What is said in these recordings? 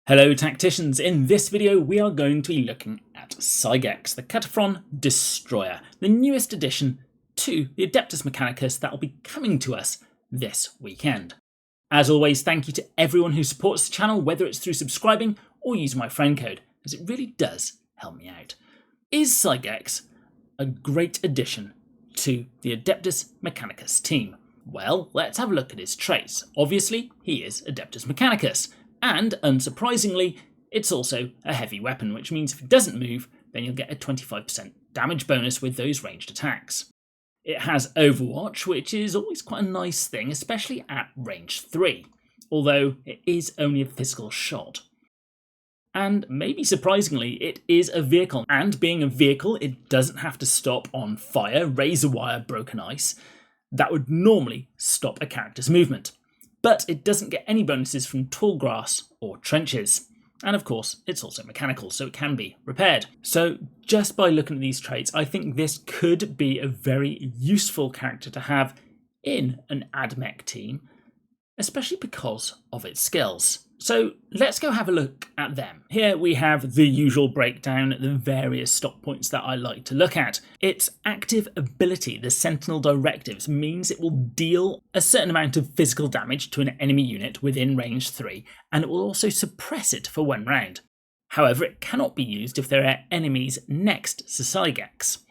Hello tacticians, in this video we are going to be looking at SY-GEX, the Cataphron Destroyer, the newest addition to the Adeptus Mechanicus that will be coming to us this weekend. As always, thank you to everyone who supports the channel, whether it's through subscribing or using my friend code, as it really does help me out. Is SY-GEX a great addition to the Adeptus Mechanicus team? Well, let's have a look at his traits. Obviously, he is Adeptus Mechanicus. And, unsurprisingly, it's also a heavy weapon, which means if it doesn't move, then you'll get a 25% damage bonus with those ranged attacks. It has Overwatch, which is always quite a nice thing, especially at range 3, although it is only a physical shot. And maybe surprisingly, it is a vehicle, and being a vehicle, it doesn't have to stop on fire, razor wire, broken ice. That would normally stop a character's movement. But it doesn't get any bonuses from tall grass or trenches. And of course, it's also mechanical, so it can be repaired. So just by looking at these traits, I think this could be a very useful character to have in an AdMech team, especially because of its skills. So let's go have a look at them. Here we have the usual breakdown, the various stock points that I like to look at. Its active ability, the Sentinal Directives, means it will deal a certain amount of physical damage to an enemy unit within range 3, and it will also suppress it for 1 round. However, it cannot be used if there are enemies next to SY-GEX.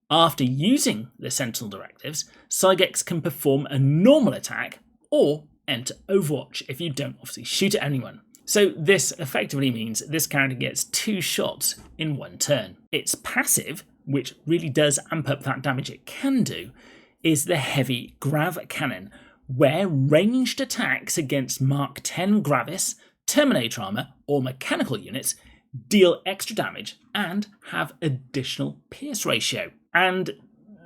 After using the Sentinel Directives, SY-GEX can perform a normal attack or enter Overwatch if you don't obviously shoot at anyone. So this effectively means this character gets 2 shots in 1 turn. Its passive, which really does amp up that damage it can do, is the heavy Grav cannon, where ranged attacks against Mark 10 Gravis, Terminator armor, or mechanical units deal extra damage and have additional pierce ratio. And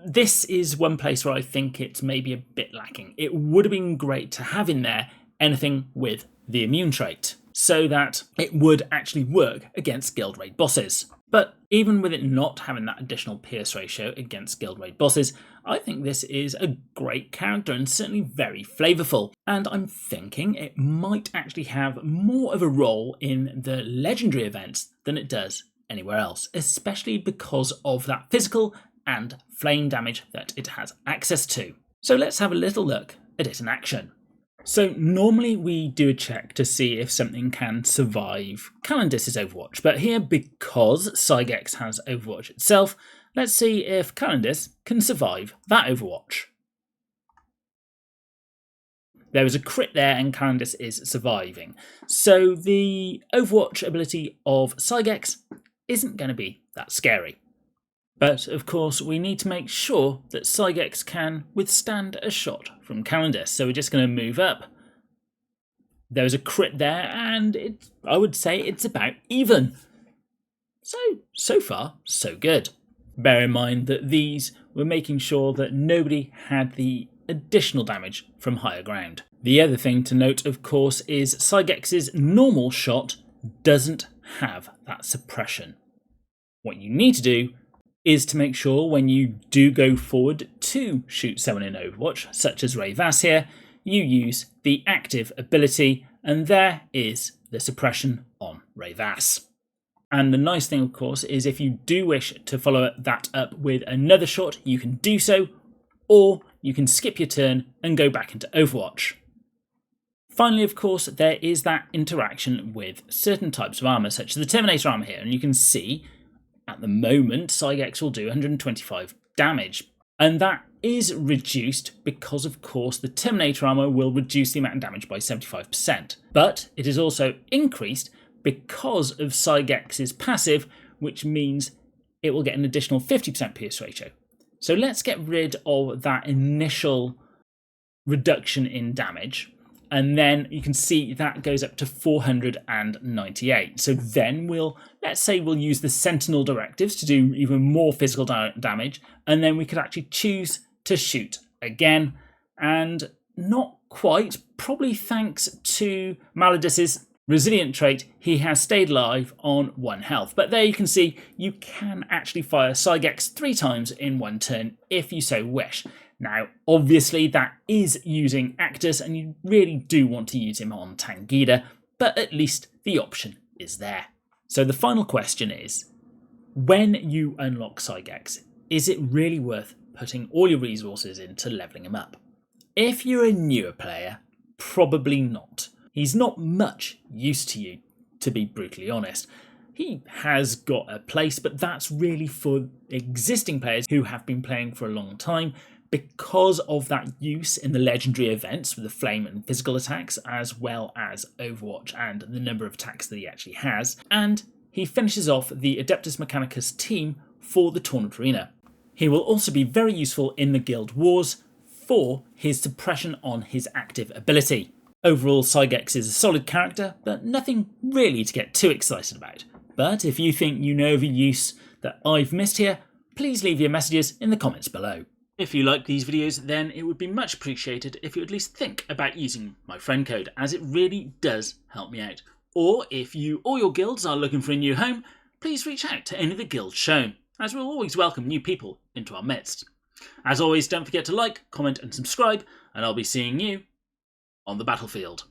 this is one place where I think it's maybe a bit lacking. It would have been great to have in there anything with the immune trait, so that it would actually work against guild raid bosses. But even with it not having that additional pierce ratio against guild raid bosses, I think this is a great character and certainly very flavourful. And I'm thinking it might actually have more of a role in the legendary events than it does anywhere else, especially because of that physical and flame damage that it has access to. So let's have a little look at it in action. So normally we do a check to see if something can survive Calandis' Overwatch, but here, because SY-GEX has Overwatch itself, let's see if Calandis can survive that Overwatch. There was a crit there and Calandis is surviving. So the Overwatch ability of SY-GEX isn't going to be that scary. But, of course, we need to make sure that SY-GEX can withstand a shot from Calandis. So we're just going to move up. There's a crit there, and I would say it's about even. So far, so good. Bear in mind that these were making sure that nobody had the additional damage from higher ground. The other thing to note, of course, is SY-GEX's normal shot doesn't have that suppression. What you need to do is to make sure when you do go forward to shoot someone in Overwatch, such as Rayvas here, you use the active ability, and there is the suppression on Rayvas. And the nice thing, of course, is if you do wish to follow that up with another shot, you can do so, or you can skip your turn and go back into Overwatch. Finally, of course, there is that interaction with certain types of armor, such as the Terminator armor here, and you can see at the moment, SY-GEX will do 125 damage, and that is reduced because, of course, the Terminator armor will reduce the amount of damage by 75%. But it is also increased because of SY-GEX's passive, which means it will get an additional 50% pierce ratio. So let's get rid of that initial reduction in damage. And then you can see that goes up to 498. So then let's say we'll use the Sentinel Directives to do even more physical damage. And then we could actually choose to shoot again. And not quite, probably thanks to Maladus's resilient trait, he has stayed alive on 1 health. But there you can see you can actually fire SY-GEX 3 times in 1 turn if you so wish. Now, obviously, that is using Actus, and you really do want to use him on Tangida, but at least the option is there. So the final question is, when you unlock SY-GEX, is it really worth putting all your resources into levelling him up? If you're a newer player, probably not. He's not much use to you, to be brutally honest. He has got a place, but that's really for existing players who have been playing for a long time because of that use in the legendary events with the flame and physical attacks, as well as Overwatch and the number of attacks that he actually has. And he finishes off the Adeptus Mechanicus team for the tournament arena. He will also be very useful in the guild wars for his suppression on his active ability. Overall, SY-GEX is a solid character, but nothing really to get too excited about. But if you think you know of a use that I've missed here, please leave your messages in the comments below. If you like these videos, then it would be much appreciated if you at least think about using my friend code, as it really does help me out. Or if you or your guilds are looking for a new home, please reach out to any of the guilds shown, as we'll always welcome new people into our midst. As always, don't forget to like, comment and subscribe, and I'll be seeing you on the battlefield.